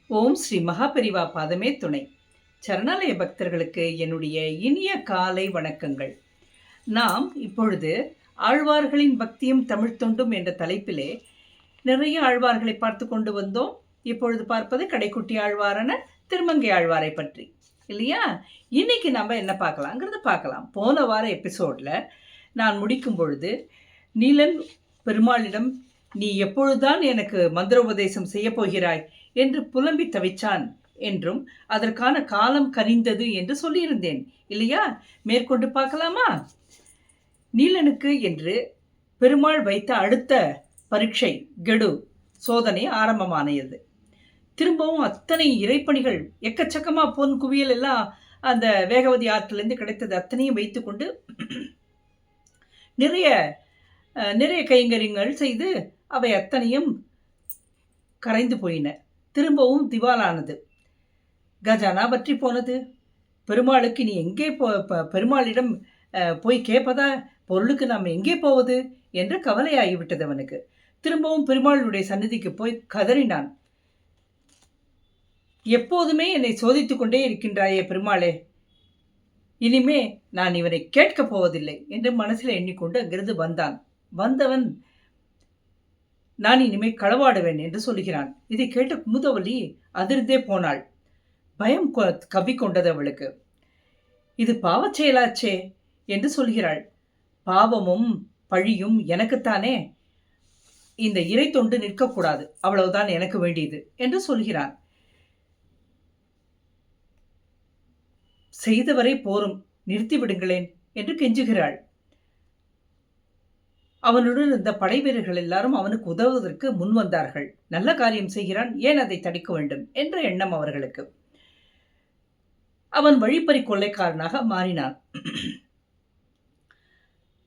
ஓம் ஸ்ரீ மகாபெரிவா பாதமே துணை. சரணாலய பக்தர்களுக்கு என்னுடைய இனிய காலை வணக்கங்கள். நாம் இப்பொழுது ஆழ்வார்களின் பக்தியும் தமிழ் தொண்டும் என்ற தலைப்பிலே நிறைய ஆழ்வார்களை பார்த்து கொண்டு வந்தோம். இப்பொழுது பார்ப்பது கடைக்குட்டி ஆழ்வாரான திருமங்கை ஆழ்வாரை பற்றி இல்லையா? இன்னைக்கு நம்ம என்ன பார்க்கலாங்கிறது பார்க்கலாம். போன வார எபிசோடில் நான் முடிக்கும் பொழுது நீலன் பெருமாளிடம் நீ எப்பொழுதுதான் எனக்கு மந்திரோபதேசம் செய்ய போகிறாய் என்று புலம்பி தவிச்சான் என்றும் அதற்கான காலம் கனிந்தது என்று சொல்லியிருந்தேன் இல்லையா? மேற்கொண்டு பார்க்கலாமா? நீலனுக்கு என்று பெருமாள் வைத்த அடுத்த பரீட்சை கெடு சோதனை ஆரம்பமானது. திரும்பவும் அத்தனை இறைப்பணிகள் எக்கச்சக்கமா பொன் குவியல் எல்லாம் அந்த வேகவதி ஆற்றிலிருந்து கிடைத்தது அத்தனையும் வைத்துக்கொண்டு நிறைய நிறைய கைங்கரியங்கள் செய்து அவை அத்தனையும் கரைந்து போயின. திரும்பவும் திவாலானது. கஜானா பற்றி போனது. பெருமாளுக்கு நீ எங்கே பெருமாளிடம் போய் கேட்பதா? பொருளுக்கு நாம் எங்கே போவது என்று கவலையாகிவிட்டது அவனுக்கு. திரும்பவும் பெருமாளுடைய சந்நிதிக்கு போய் கதறினான். எப்போதுமே என்னை சோதித்துக் கொண்டே இருக்கின்றாயே பெருமாளே, இனிமே நான் இவனை கேட்கப் போவதில்லை என்று மனசில் எண்ணிக்கொண்டு அங்கிருந்து வந்தவன் நான் இனிமே களவாடுவேன் என்று சொல்கிறான். இதை கேட்ட குமுதவல்லி அதிர்ந்தே போனாள். பயம் கவ்விக்கொண்டது அவளுக்கு. இது பாவச் செயலாச்சே என்று சொல்கிறாள். பாவமும் பழியும் எனக்குத்தானே, இந்த இறை தொண்டு நிற்கக்கூடாது, அவ்வளவுதான் எனக்கு வேண்டியது என்று சொல்கிறான். செய்தவரை போரும், நிறுத்திவிடுங்களேன் என்று கெஞ்சுகிறாள். அவனுடன் இருந்த படை வீரர்கள் எல்லாரும் அவனுக்கு உதவுவதற்கு முன் வந்தார்கள். நல்ல காரியம் செய்கிறான், ஏன் அதை தடுக்க வேண்டும் என்ற எண்ணம் அவர்களுக்கு. அவன் வழிப்பறி கொள்ளைக்காரனாக மாறினான்.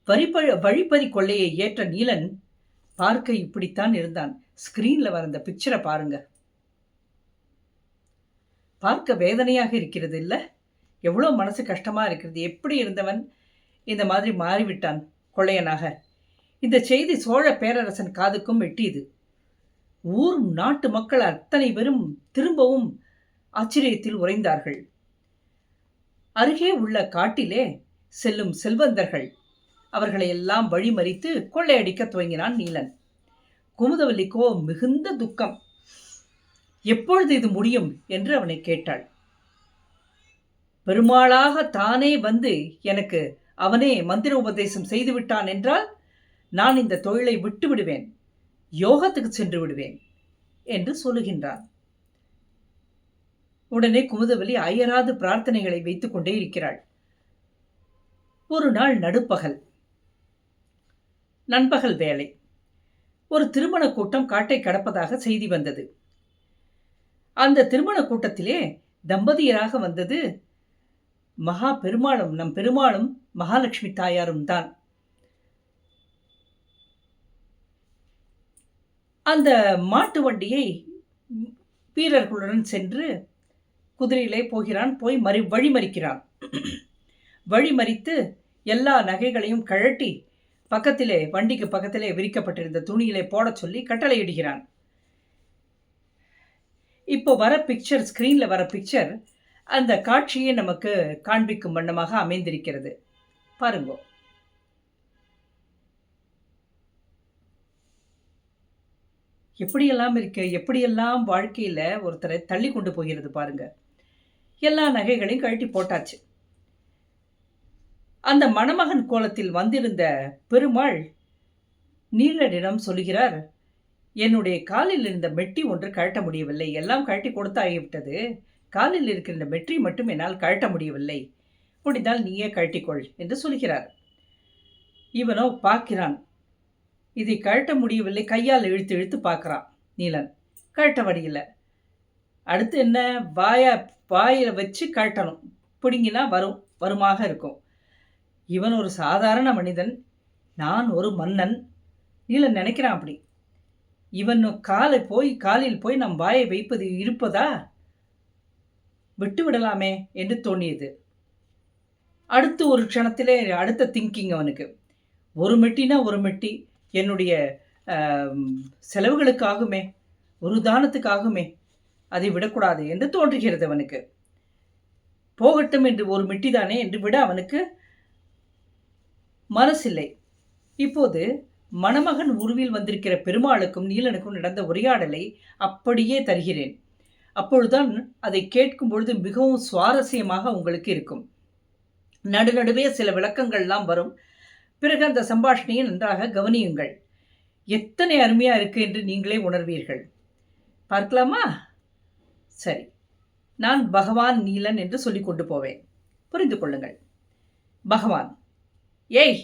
வழிப்பறி கொள்ளையை ஏற்ற நீலன் பார்க்க இப்படித்தான் இருந்தான். ஸ்கிரீன்ல வர அந்த பிக்சரை பாருங்க. பார்க்க வேதனையாக இருக்கிறது இல்ல? எவ்வளவு மனசு கஷ்டமா இருக்கிறது. எப்படி இருந்தவன் இந்த மாதிரி மாறிவிட்டான் கொள்ளையனாக. இந்த செய்தி சோழ பேரரசன் காதுக்கும் எட்டியது. ஊர் நாட்டு மக்கள் அத்தனை பேரும் திரும்பவும் ஆச்சரியத்தில் உறைந்தார்கள். அருகே உள்ள காட்டிலே செல்லும் செல்வந்தர்கள் அவர்களை எல்லாம் வழிமறித்து கொள்ளையடிக்க துவங்கினான் நீலன். குமுதவல்லிக்கோ மிகுந்த துக்கம். எப்பொழுது இது முடியும் என்று அவனை கேட்டாள். பெருமாளாக தானே வந்து எனக்கு அவனே மந்திர உபதேசம் செய்து விட்டான் என்றால் நான் இந்த தொழிலை விட்டு விடுவேன், யோகத்துக்கு சென்று விடுவேன் என்று சொல்லுகின்றான். உடனே குமுதவல்லி அயராது பிரார்த்தனைகளை வைத்துக் கொண்டே இருக்கிறாள். ஒரு நாள் நண்பகல் வேலை. ஒரு திருமண கூட்டம் காட்டை கடப்பதாக செய்தி வந்தது. அந்த திருமண கூட்டத்திலே தம்பதியராக வந்தது நம் பெருமாளும் மகாலட்சுமி தாயாரும் தான். அந்த மாட்டு வண்டியை வீரர்களுடன் சென்று குதிரையிலே போகிறான். போய் வழிமறிக்கிறான். வழிமறித்து எல்லா நகைகளையும் கழட்டி வண்டிக்கு பக்கத்திலே விரிக்கப்பட்டிருந்த துணியிலே போட சொல்லி கட்டளையிடுகிறான். இப்போ வர பிக்சர், ஸ்கிரீன்ல வர பிக்சர் அந்த காட்சியை நமக்கு காண்பிக்கும் வண்ணமாக அமைந்திருக்கிறது. பாருங்க. எப்படியெல்லாம் இருக்கு, எப்படியெல்லாம் வாழ்க்கையில ஒருத்தரை தள்ளி கொண்டு போகிறது பாருங்க. எல்லா நகைகளையும் கழட்டி போட்டாச்சு. அந்த மணமகன் கோலத்தில் வந்திருந்த பெருமாள் நீலனிடம் சொல்கிறார், என்னுடைய காலில் இருந்த மெட்டி ஒன்று கழட்ட முடியவில்லை, எல்லாம் கழட்டி கொடுத்தாகிவிட்டது, காலில் இருக்கிற மெட்டி மட்டும் என்னால் கழட்ட முடியவில்லை, முடிந்தால் நீயே கழட்டிக்கொள் என்று சொல்கிறார். இவனோ பார்க்கிறான், இதை கழட்ட முடியவில்லை. கையால் இழுத்து இழுத்து பார்க்குறான் நீலன். கழட்ட வடியில. அடுத்து என்ன, வாயில வச்சு கழட்டணும். பிடுங்கினா வருமாக இருக்கும். இவன் ஒரு சாதாரண மனிதன், நான் ஒரு மன்னன். நீலன் நினைக்கிறான் அப்படி. இவன் காலில் போய் நம் வாயை வைப்பது இருப்பதா? விட்டு விடலாமே என்று தோணியது. அடுத்து ஒரு க்ஷணத்திலே அடுத்த திங்கிங் அவனுக்கு. ஒரு மெட்டினா ஒரு மெட்டி என்னுடைய செலவுகளுக்காகுமே, ஒரு தானத்துக்காகுமே, அதை விடக்கூடாது என்று தோன்றுகிறது அவனுக்கு. போகட்டும் என்று ஒரு மெட்டிதானே என்று விட அவனுக்கு மனசில்லை. இப்போது மணமகன் உருவில் வந்திருக்கிற பெருமாளுக்கும் நீலனுக்கும் நடந்த உரையாடலை அப்படியே தருகிறேன். அப்பொழுதுதான் அதை கேட்கும் பொழுது மிகவும் சுவாரஸ்யமாக உங்களுக்கு இருக்கும். நடுநடுவே சில விளக்கங்கள்லாம் வரும். பிறகு அந்த சம்பாஷணையை நன்றாக கவனியுங்கள். எத்தனை அருமையாக இருக்கு என்று நீங்களே உணர்வீர்கள். பார்க்கலாமா? சரி, நான் பகவான் நீலன் என்று சொல்லிக் கொண்டு போவேன். புரிந்து கொள்ளுங்கள். பகவான்: ஏய்,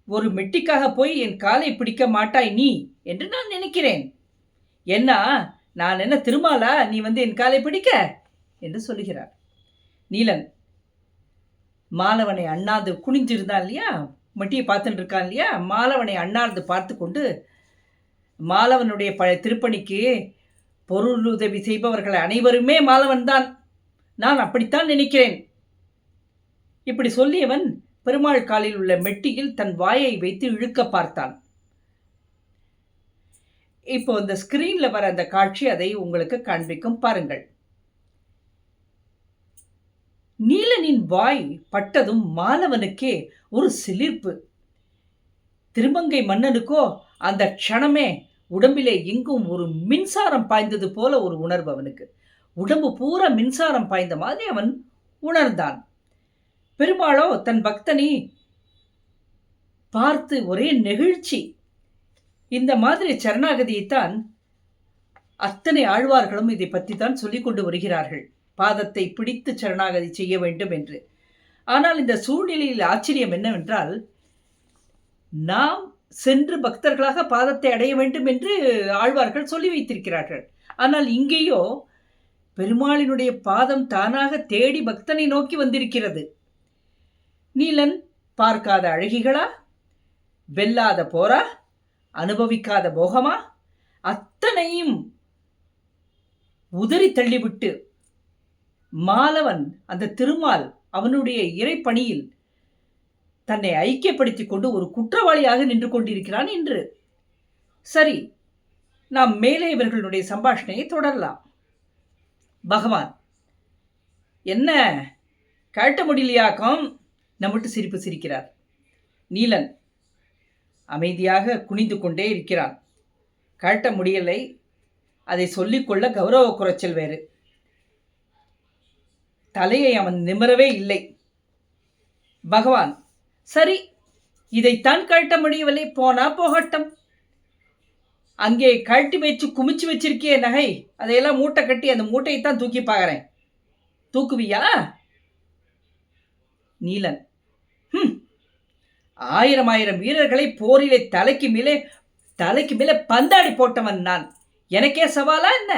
ஒரு மெட்டிக்காக போய் என் காலை பிடிக்க மாட்டாய் நீ என்று நான் நினைக்கிறேன். என்ன, நான் என்ன திருமாலா நீ வந்து என் காலை பிடிக்க என்று சொல்லுகிறார். நீலன் மாலவனை அண்ணாந்து குனிஞ்சிருந்தான் இல்லையா, மெட்டியை பார்த்துட்டு இருக்கான் இல்லையா, மாலவனை அண்ணாந்து பார்த்து கொண்டு, மாலவனுடைய திருப்பணிக்கு பொருளுதவி செய்பவர்கள் அனைவருமே மாலவன் தான், நான் அப்படித்தான் நினைக்கிறேன். இப்படி சொல்லியவன் பெருமாள் காலில் உள்ள மெட்டியில் தன் வாயை வைத்து இழுக்க பார்த்தான். இப்போ இந்த ஸ்கிரீன்ல வர அந்த காட்சி அதை உங்களுக்கு காண்பிக்கும், பாருங்கள். நீலனின் வாய் பட்டதும் மாலவனுக்கே ஒரு சிலிர்ப்பு. திருமங்கை மன்னனுக்கோ அந்த க்ஷணமே உடம்பிலே எங்கும் ஒரு மின்சாரம் பாய்ந்தது போல ஒரு உணர்வு அவனுக்கு. உடம்பு பூரா மின்சாரம் பாய்ந்த மாதிரி அவன் உணர்ந்தான். பெருமாளோ தன் பக்தனை பார்த்து ஒரே நெகிழ்ச்சி. இந்த மாதிரி சரணாகதியைத்தான் அத்தனை ஆழ்வார்களும் இதை பற்றி தான் சொல்லிக் கொண்டு வருகிறார்கள், பாதத்தை பிடித்து சரணாகதி செய்ய வேண்டும் என்று. ஆனால் இந்த சூழ்நிலையில் ஆச்சரியம் என்னவென்றால், நாம் சென்று பக்தர்களாக பாதத்தை அடைய வேண்டும் என்று ஆழ்வார்கள் சொல்லி வைத்திருக்கிறார்கள். ஆனால் இங்கேயோ பெருமாளினுடைய பாதம் தானாக தேடி பக்தனை நோக்கி வந்திருக்கிறது. நீலன் பார்க்காத அழகிகளா, வெல்லாத போரா, அனுபவிக்காத போகமா, அத்தனையும் உதறி தள்ளிவிட்டு மாலவன் அந்த திருமால் அவனுடைய இறைப்பணியில் தன்னை ஐக்கியப்படுத்திக் கொண்டு ஒரு குற்றவாளியாக நின்று கொண்டிருக்கிறான் என்று. சரி, நாம் மேலே இவர்களுடைய சம்பாஷணையை தொடரலாம். பகவான்: என்ன கழட்ட முடியலையாக்கம்? நம்மட்டு சிரிப்பு சிரிக்கிறார். நீலன் அமைதியாக குனிந்து கொண்டே இருக்கிறான். கழட்ட முடியலை, அதை சொல்லிக்கொள்ள கௌரவ குறைச்சல் வேறு. தலையை அவன் நிமிரவே இல்லை. பகவான்: சரி, இதைத்தான் கழட்ட முடியவில்லை, போனா போகட்டும். அங்கே கழட்டி வச்சு குமிச்சு வச்சிருக்கிய நகை, அதையெல்லாம் மூட்டை கட்டி அந்த மூட்டையைத்தான் தூக்கி பார்க்குறேன். தூக்குவியா? நீலன்: 1000 வீரர்களை போரிலே தலைக்கு மேலே பந்தாடி போட்டவன் நான், எனக்கே சவாலா என்ன?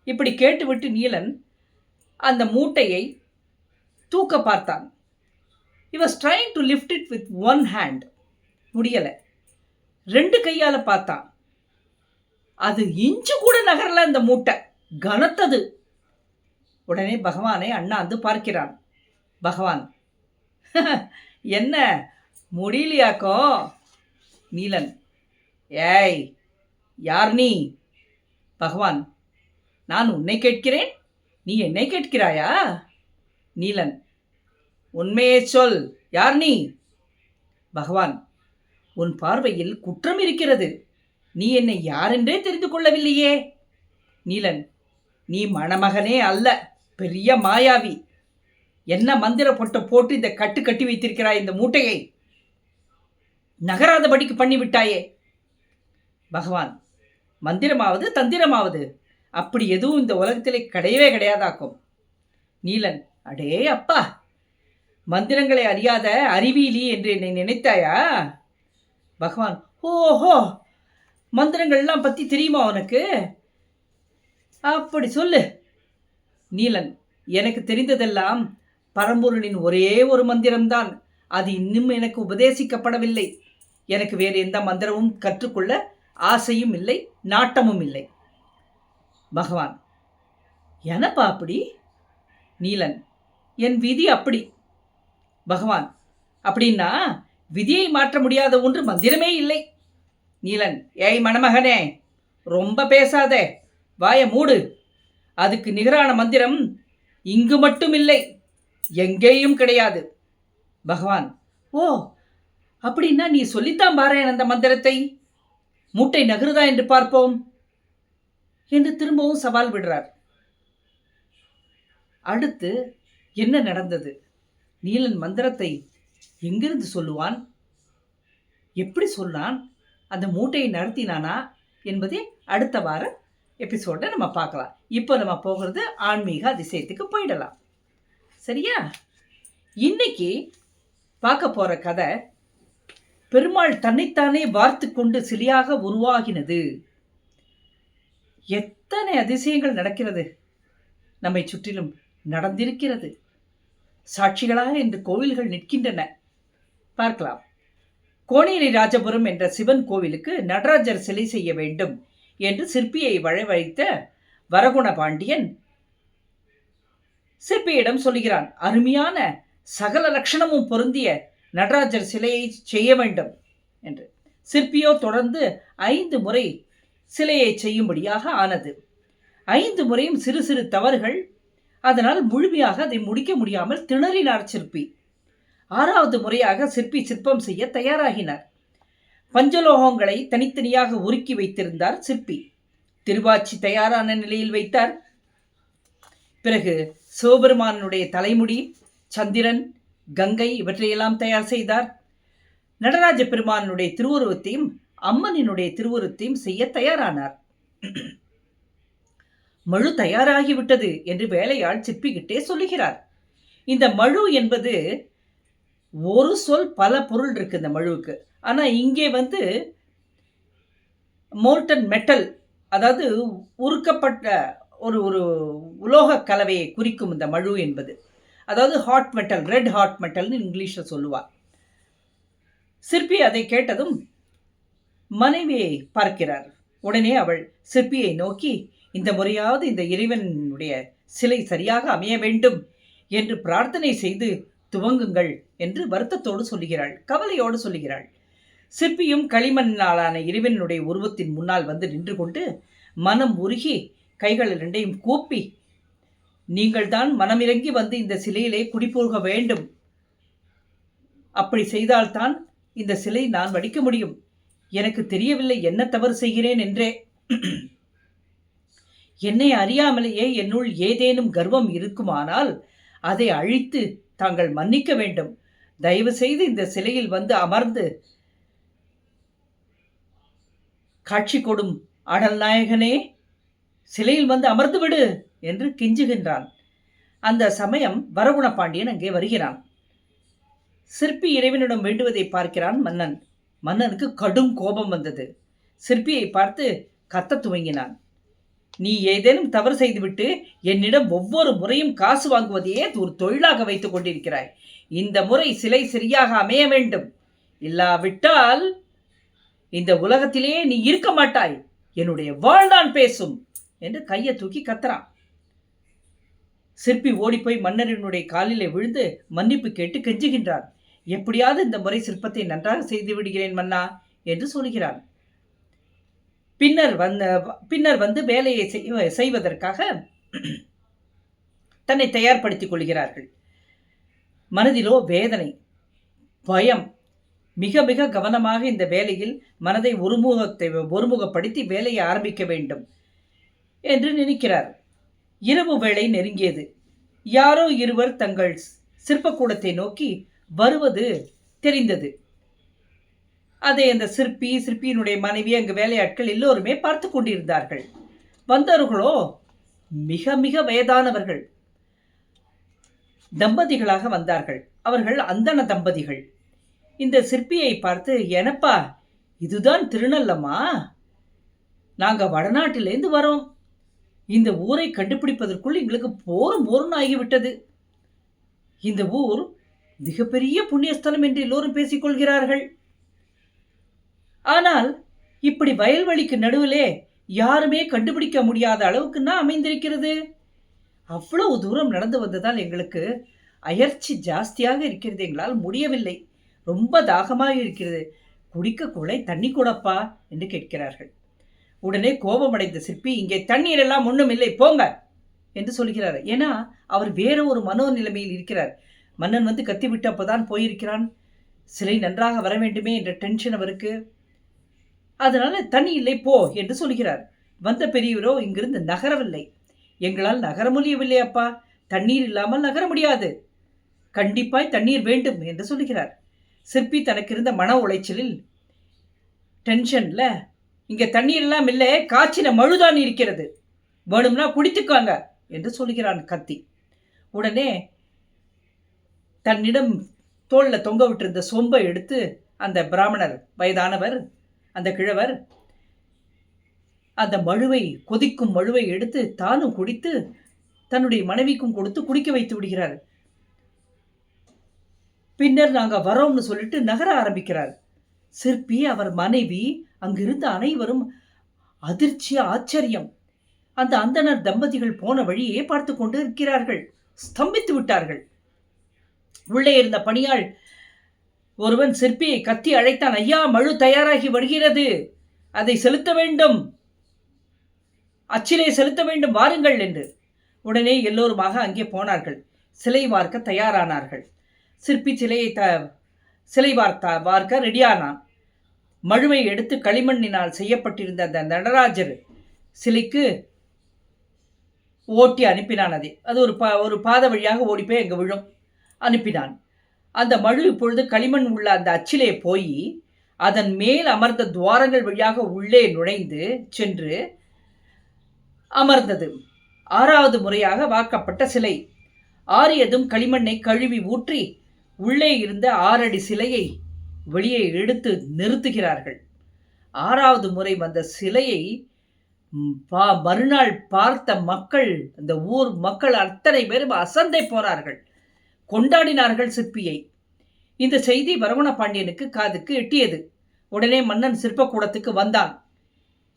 இப்படி கேட்டுவிட்டு நீலன் அந்த மூட்டையை தூக்க பார்த்தான். He was trying to lift it with one hand. முடியலை. 2 கையால் பார்த்தான். அது இன்ச்சு கூட நகரல. அந்த மூட்டை கனத்தது. உடனே பகவானை அண்ணாந்து பார்க்கிறான். பகவான்: என்ன முடியலையாக்கோ? நீலன்: ஏய், யார் நீ? பகவான்: நான் உன்னை கேட்கிறேன், நீ என்னை கேட்கிறாயா? நீலன்: உண்மையே சொல், யார் நீ? பகவான்: உன் பார்வையில் குற்றம் இருக்கிறது, நீ என்னை யாரென்றே தெரிந்து கொள்ளவில்லையே. நீலன்: நீ மணமகனே அல்ல, பெரிய மாயாவி. என்ன மந்திர பொட்டை போட்டு இந்த கட்டு கட்டி வைத்திருக்கிறாய்? இந்த மூட்டையை நகராதபடிக்கு பண்ணிவிட்டாயே. பகவான்: மந்திரமாவது தந்திரமாவது அப்படி எதுவும் இந்த உலகத்திலே கிடையவே கிடையாதாக்கும். நீலன்: அடே அப்பா, மந்திரங்களை அறியாத அறிவியலி என்று என்னை நினைத்தாயா? பகவான்: ஓஹோ, மந்திரங்கள்லாம் பற்றி தெரியுமா உனக்கு? அப்படி சொல்லு. நீலன்: எனக்கு தெரிந்ததெல்லாம் பரம்பொருளின் ஒரே ஒரு மந்திரம்தான். அது இன்னும் எனக்கு உபதேசிக்கப்படவில்லை. எனக்கு வேறு எந்த மந்திரமும் கற்றுக்கொள்ள ஆசையும் இல்லை, நாட்டமும் இல்லை. பகவான்: என்னப்பா அப்படி? நீலன்: என் விதி அப்படி. பகவான்: அப்படின்னா விதியை மாற்ற முடியாத ஒன்று மந்திரமே இல்லை. நீலன்: ஏய் மணமகனே, ரொம்ப பேசாதே, வாய மூடு. அதுக்கு நிகரான மந்திரம் இங்கு மட்டும் இல்லை, எங்கேயும் கிடையாது. பகவான், ஓ, அப்படின்னா நீ சொல்லித்தான் பாரேன் அந்த மந்திரத்தை. மூட்டை நகருதா என்று பார்ப்போம் என்று திரும்பவும் சவால் விடுறார். அடுத்து என்ன நடந்தது? நீலன் மந்திரத்தை எங்கிருந்து சொல்லுவான்? எப்படி சொன்னான்? அந்த மூட்டையை நடத்தினானா என்பதை அடுத்த வார எபிசோட நம்ம பார்க்கலாம். இப்போ நம்ம போகிறது ஆன்மீக அதிசயத்துக்கு போயிடலாம். சரியா? இன்னைக்கு பார்க்க போற கதை பெருமாள் தன்னைத்தானே வார்த்து கொண்டு சிலையாக உருவாகினது. எத்தனை அதிசயங்கள் நடக்கிறது, நம்மை சுற்றிலும் நடந்திருக்கிறது. சாட்சிகளாக இன்று கோவில்கள் நிற்கின்றன. பார்க்கலாம். கோனேரி ராஜபுரம் என்ற சிவன் கோவிலுக்கு நடராஜர் சிலை செய்ய வேண்டும் என்று சிற்பியை வரவழைத்த வரகுண பாண்டியன் சிற்பியிடம் சொல்லுகிறான். அருமையான சகல லட்சணமும் பொருந்திய நடராஜர் சிலையை செய்ய வேண்டும் என்று. சிற்பியோ தொடர்ந்து 5 முறை சிலையை செய்யும்படியாக ஆனது. 5 முறையும் சிறு சிறு தவறுகள். அதனால் முழுமையாக அதை முடிக்க முடியாமல் திணறினார் சிற்பி. 6வது முறையாக சிற்பி சிற்பம் செய்ய தயாராகினார். பஞ்சலோகங்களை தனித்தனியாக உருக்கி வைத்திருந்தார் சிற்பி. திருவாச்சி தயாரான நிலையில் வைத்தார். பிறகு சிவபெருமானுடைய தலைமுடி, சந்திரன், கங்கை இவற்றையெல்லாம் தயார் செய்தார். நடராஜ பெருமானுடைய திருவுருவத்தையும் அம்மனினுடைய திருவுருவத்தையும் செய்ய தயாரானார். மழு தயாராகிவிட்டது என்று வேலையாள் சிற்பிகிட்டே சொல்லுகிறார். இந்த மழு என்பது ஒரு சொல் பல பொருள் இருக்கு இந்த மழுவுக்கு. ஆனால் இங்கே மோல்டன் மெட்டல், அதாவது உருக்கப்பட்ட ஒரு ஒரு உலோக கலவையை குறிக்கும் இந்த மழு என்பது. அதாவது ஹாட் மெட்டல், ரெட் ஹாட் மெட்டல்னு இங்கிலீஷில் சொல்லுவார். சிற்பி அதை கேட்டதும் மனைவியை பார்க்கிறார். உடனே அவள் சிற்பியை நோக்கி, இந்த முறையாவது இந்த இறைவனுடைய சிலை சரியாக அமைய வேண்டும் என்று பிரார்த்தனை செய்து துவங்குங்கள் என்று வருத்தத்தோடு சொல்லுகிறாள், கவலையோடு சொல்லுகிறாள். சிற்பியும் களிமண்ணாலான இறைவனுடைய உருவத்தின் முன்னால் நின்று கொண்டு மனம் உருகி கைகள் 2ஐயும் கூப்பி, நீங்கள் தான் மனமிறங்கி இந்த சிலையிலே குடிபோக வேண்டும். அப்படி செய்தால்தான் இந்த சிலை நான் வடிக்க முடியும். எனக்கு தெரியவில்லை என்ன தவறு செய்கிறேன் என்றே. என்னை அறியாமலேயே என்னுள் ஏதேனும் கர்வம் இருக்குமானால் அதை அழித்து தாங்கள் மன்னிக்க வேண்டும். தயவு செய்து இந்த சிலையில் அமர்ந்து காட்சி கொடும் அடல் நாயகனே, சிலையில் அமர்ந்து விடு என்று கெஞ்சுகின்றான். அந்த சமயம் வரகுண பாண்டியன் அங்கே வருகிறான். சிற்பி இறைவனிடம் வேண்டுவதை பார்க்கிறான் மன்னன். மன்னனுக்கு கடும் கோபம் வந்தது. சிற்பியை பார்த்து கத்த துவங்கினான். நீ ஏதேனும் தவறு செய்துவிட்டு என்னிடம் ஒவ்வொரு முறையும் காசு வாங்குவதையே ஒரு தொழிலாக வைத்துக் கொண்டிருக்கிறாய். இந்த முறை சிலை சரியாக அமைய வேண்டும். இல்லாவிட்டால் இந்த உலகத்திலே நீ இருக்க மாட்டாய். என்னுடைய வாழ்தான் பேசும் என்று கையை தூக்கி கத்துறான். சிற்பி ஓடிப்போய் மன்னரினுடைய காலிலே விழுந்து மன்னிப்பு கேட்டு கெஞ்சுகின்றான். எப்படியாவது இந்த முறை சிற்பத்தை நன்றாக செய்து விடுகிறேன் மன்னா என்று சொல்கிறான். பின்னர் வேலையை செய்வதற்காக தன்னை தயார்படுத்திக் கொள்கிறார்கள். மனதிலோ வேதனை, பயம். மிக மிக கவனமாக இந்த வேலையில் மனதை ஒருமுகப்படுத்தி வேலையை ஆரம்பிக்க வேண்டும் என்று நினைக்கிறார். இரவு வேளை நெருங்கியது. யாரோ இருவர் தங்கள் சிற்பக்கூடத்தை நோக்கி வருவது தெரிந்தது. அதை அந்த சிற்பியினுடைய மனைவி, அங்கு வேலையாட்கள் எல்லோருமே பார்த்து கொண்டிருந்தார்கள். வந்தவர்களோ மிக மிக வயதானவர்கள், தம்பதிகளாக வந்தார்கள். அவர்கள் அந்தண தம்பதிகள். இந்த சிற்பியை பார்த்து, எனப்பா இதுதான் திருநள்ளமா? நாங்க வடநாட்டிலேருந்து வரோம். இந்த ஊரை கண்டுபிடிப்பதற்குள் எங்களுக்கு போரும் ஆகிவிட்டது. இந்த ஊர் மிகப்பெரிய புண்ணியஸ்தலம் என்று எல்லோரும் பேசிக்கொள்கிறார்கள். ஆனால் இப்படி வயல்வெளிக்கு நடுவிலே யாருமே கண்டுபிடிக்க முடியாத அளவுக்கு தான் அமைந்திருக்கிறது. அவ்வளவு தூரம் நடந்து வந்ததால் எங்களுக்கு அயற்சி ஜாஸ்தியாக இருக்கிறது. எங்களால் முடியவில்லை. ரொம்ப தாகமாக இருக்கிறது. குடிக்க குழாய் தண்ணி கூடப்பா என்று கேட்கிறார்கள். உடனே கோபமடைந்த சிற்பி, இங்கே தண்ணீர் எல்லாம் ஒன்றும் இல்லை, போங்க என்று சொல்கிறார். ஏன்னா அவர் வேற ஒரு மனோநிலைமையில் இருக்கிறார். மன்னன் வந்து கத்தி விட்டு அப்போதான் போயிருக்கிறான். சிலை நன்றாக வர வேண்டுமே என்ற டென்ஷன் அவருக்கு. அதனால தண்ணி இல்லை போ என்று சொல்கிறார். வந்த பெரியவரோ இங்கிருந்து நகரவில்லை. எங்களால் நகர முடியவில்லை அப்பா, தண்ணீர் இல்லாமல் நகர முடியாது, கண்டிப்பாய் தண்ணீர் வேண்டும் என்று சொல்கிறார். சிற்பி தனக்கு இருந்த மன உளைச்சலில் டென்ஷன்ல, இங்க தண்ணீர் எல்லாம் இல்லை, காய்ச்சின மழுதான் இருக்கிறது, வேணும்னா குடித்துக்காங்க என்று சொல்கிறான் கத்தி. உடனே தன்னிடம் தோல்ல தொங்க விட்டிருந்த சொம்பை எடுத்து அந்த பிராமணர், வயதானவர், அந்த கிழவர், அந்த மழுவை, கொதிக்கும் மழுவை எடுத்து தானும் குடித்து தன்னுடைய மனைவிக்கும் கொடுத்து குடிக்க வைத்து விடுகிறார். பின்னர் நாங்க வரோம்னு சொல்லிட்டு நகர ஆரம்பிக்கிறார். சிற்பி, அவர் மனைவி, அங்கிருந்த அனைவரும் அதிர்ச்சி, ஆச்சரியம். அந்த அந்தனர் தம்பதிகள் போன வழியே பார்த்து கொண்டு இருக்கிறார்கள். ஸ்தம்பித்து விட்டார்கள். உள்ளே இருந்த பணியாள் ஒருவன் சிற்பியை கத்தி அழைத்தான். ஐயா, மழு தயாராகி வருகிறது, அதை செலுத்த வேண்டும், அச்சிலே செலுத்த வேண்டும், வாருங்கள் என்று. உடனே எல்லோருமாக அங்கே போனார்கள். சிலை வார்க்க தயாரானார்கள். சிற்பி சிலை வார்க்க ரெடியானான். மழுவை எடுத்து களிமண்ணினால் செய்யப்பட்டிருந்த அந்த நடராஜர் சிலைக்கு ஓட்டி அனுப்பினான். அது ஒரு பாத வழியாக ஓடிப்போய் எங்க விழும் அனுப்பினான். அந்த மழு இப்பொழுது களிமண் உள்ள அந்த அச்சிலே போய் அதன் மேல் அமர்ந்த துவாரங்கள் வழியாக உள்ளே நுழைந்து சென்று அமர்ந்தது. 6வது முறையாக வாக்கப்பட்ட சிலை ஆறியதும் களிமண்ணை கழுவி ஊற்றி உள்ளே இருந்த 6 அடி சிலையை வெளியே எடுத்து நிறுத்துகிறார்கள். 6வது முறை வந்த சிலையை மறுநாள் பார்த்த மக்கள், அந்த ஊர் மக்கள் அத்தனை பேரும் அசந்தே போனார்கள், கொண்டாடினார்கள் சிற்பியை. இந்த செய்தி வரவண பாண்டியனுக்கு காதுக்கு எட்டியது. உடனே மன்னன் சிற்பக்கூடத்துக்கு வந்தான்.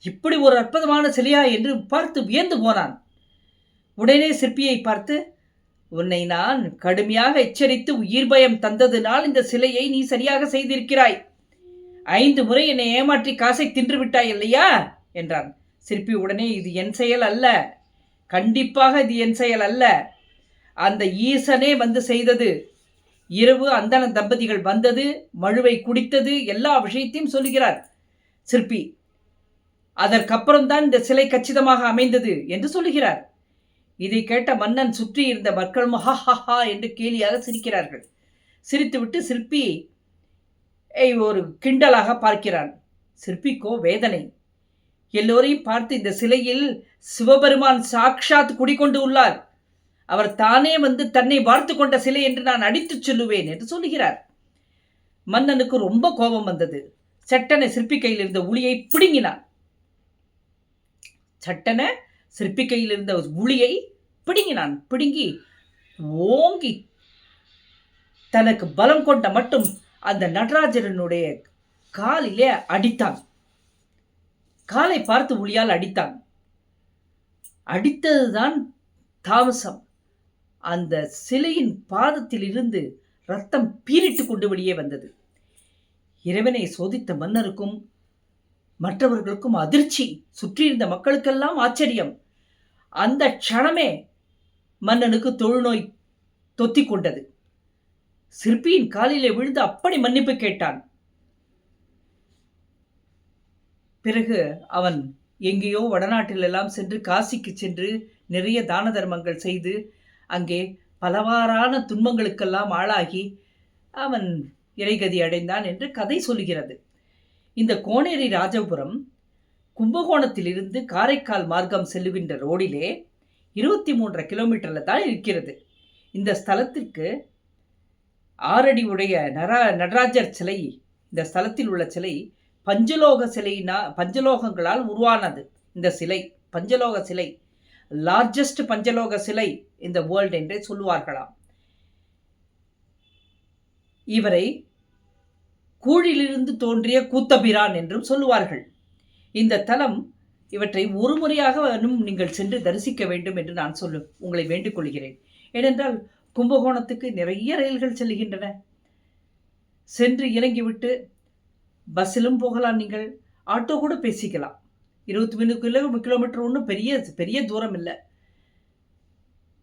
இப்படி ஒரு அற்புதமான சிலையா என்று பார்த்து வியந்து போனான். உடனே சிற்பியை பார்த்து, உன்னை நான் கடுமையாக எச்சரித்து உயிர் பயம் தந்ததினால் இந்த சிலையை நீ சரியாக செய்திருக்கிறாய். 5 முறை என்னை ஏமாற்றி காசை தின்று விட்டாய் இல்லையா என்றான். சிற்பி உடனே, இது என் செயல் அல்ல, கண்டிப்பாக இது என் செயல் அல்ல, அந்த ஈசனே வந்து செய்தது. இரவு அந்தன தம்பதிகள் வந்தது, மழுவை குடித்தது, எல்லா விஷயத்தையும் சொல்லுகிறார் சிற்பி. அதற்கப்புறம்தான் இந்த சிலை கச்சிதமாக அமைந்தது என்று சொல்லுகிறார். இதை கேட்ட மன்னன் சுற்றி இருந்த மக்களும் ஹா என்று கேலியாக சிரிக்கிறார்கள். சிரித்துவிட்டு சிற்பி ஒரு கிண்டலாக பார்க்கிறான். சிற்பிக்கோ வேதனை. எல்லோரையும் பார்த்து, இந்த சிலையில் சிவபெருமான் சாக்ஷாத் குடிக்கொண்டு உள்ளார், அவர் தானே வந்து தன்னை வார்த்து கொண்ட சிலை என்று நான் அடித்துச் சொல்லுவேன் என்று சொல்லுகிறார். மன்னனுக்கு ரொம்ப கோபம் வந்தது. சட்டனை சிற்பி கையில் இருந்த உளியை பிடுங்கினான். சிற்பி கையில் இருந்த உளியை பிடுங்கினான். பிடுங்கி ஓங்கி தனக்கு பலம் கொண்ட மட்டும் அந்த நடராஜரனுடைய காலிலே அடித்தான். காலை பார்த்து உளியால் அடித்தான். அடித்ததுதான் தாமசம். அந்த சிலையின் பாதத்தில் இருந்து ரத்தம் பீரிட்டு கொண்டு வெளியே வந்தது. இறைவனை சோதித்த மன்னருக்கும் மற்றவர்களுக்கும் அதிர்ச்சி, சுற்றியிருந்த மக்களுக்கெல்லாம் ஆச்சரியம். அந்த க்ஷணமே மன்னனுக்கு தொழுநோய் தொத்திக் கொண்டது. சிற்பியின் காலிலே விழுந்து அப்படி மன்னிப்பு கேட்டான். பிறகு அவன் எங்கேயோ வடநாட்டிலெல்லாம் சென்று, காசிக்கு சென்று நிறைய தான தர்மங்கள் செய்து அங்கே பலவாறான துன்பங்களுக்கெல்லாம் ஆளாகி அவன் இறைகதி அடைந்தான் என்று கதை சொல்கிறது. இந்த கோனேரி ராஜபுரம் கும்பகோணத்திலிருந்து காரைக்கால் மார்க்கம் செல்லுகின்ற ரோடிலே 23 கிலோமீட்டரில் தான் இருக்கிறது. இந்த ஸ்தலத்திற்கு 6 அடி உடைய நடராஜர் சிலை, இந்த ஸ்தலத்தில் உள்ள சிலை பஞ்சலோகங்களால் உருவானது. இந்த சிலை பஞ்சலோக சிலை, லார்ஜஸ்ட் பஞ்சலோக சிலை இந்த வேர்ல்டு என்றே சொல்லுவார்களாம். இவரை கூழிலிருந்து தோன்றிய கூத்தபிரான் என்றும் சொல்லுவார்கள். இந்த தலம், இவற்றை ஒரு முறையாக நீங்கள் சென்று தரிசிக்க வேண்டும் என்று நான் உங்களை வேண்டிக் கொள்கிறேன். ஏனென்றால் கும்பகோணத்துக்கு நிறைய ரயில்கள் செல்கின்றன. சென்று இறங்கிவிட்டு பஸ்ஸிலும் போகலாம், நீங்கள் ஆட்டோ கூட பேசிக்கலாம். 23 கிலோமீட்டர் ஒன்றும் பெரிய தூரம் இல்லை.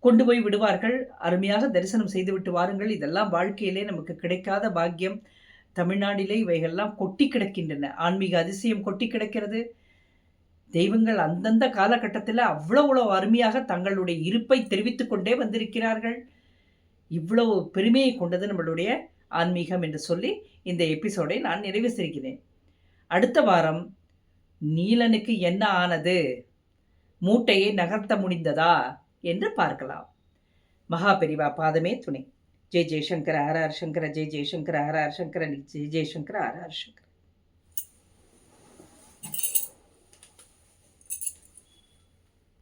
கொண்டு போய் விடுவார்கள். அருமையாக தரிசனம் செய்துவிட்டு வாருங்கள். இதெல்லாம் வாழ்க்கையிலே நமக்கு கிடைக்காத பாக்கியம். தமிழ்நாட்டிலே இவைகள்லாம் கொட்டி கிடக்கின்றன. ஆன்மீக அதிசயம் கொட்டி கிடக்கிறது. தெய்வங்கள் அந்தந்த காலகட்டத்தில் அவ்வளவு அருமையாக தங்களுடைய இருப்பை தெரிவித்துக் கொண்டே வந்திருக்கிறார்கள். இவ்வளவு பெருமையை கொண்டது நம்மளுடைய ஆன்மீகம் என்று சொல்லி இந்த எபிசோடை நான் நிறைவு செய்கிறேன். அடுத்த வாரம் நீலனுக்கு என்ன ஆனது, மூட்டையை நகர்த்த முடிந்ததா என்று பார்க்கலாம். மகா பெரிவா பாதமே துணை. ஜெய் ஜெய்சங்கர ஹர ஹர சங்கர, ஜெய் ஜெய்சங்கர ஹர ஹர சங்கர, ஜெய் ஜெய்சங்கர ஹர ஹர சங்கர.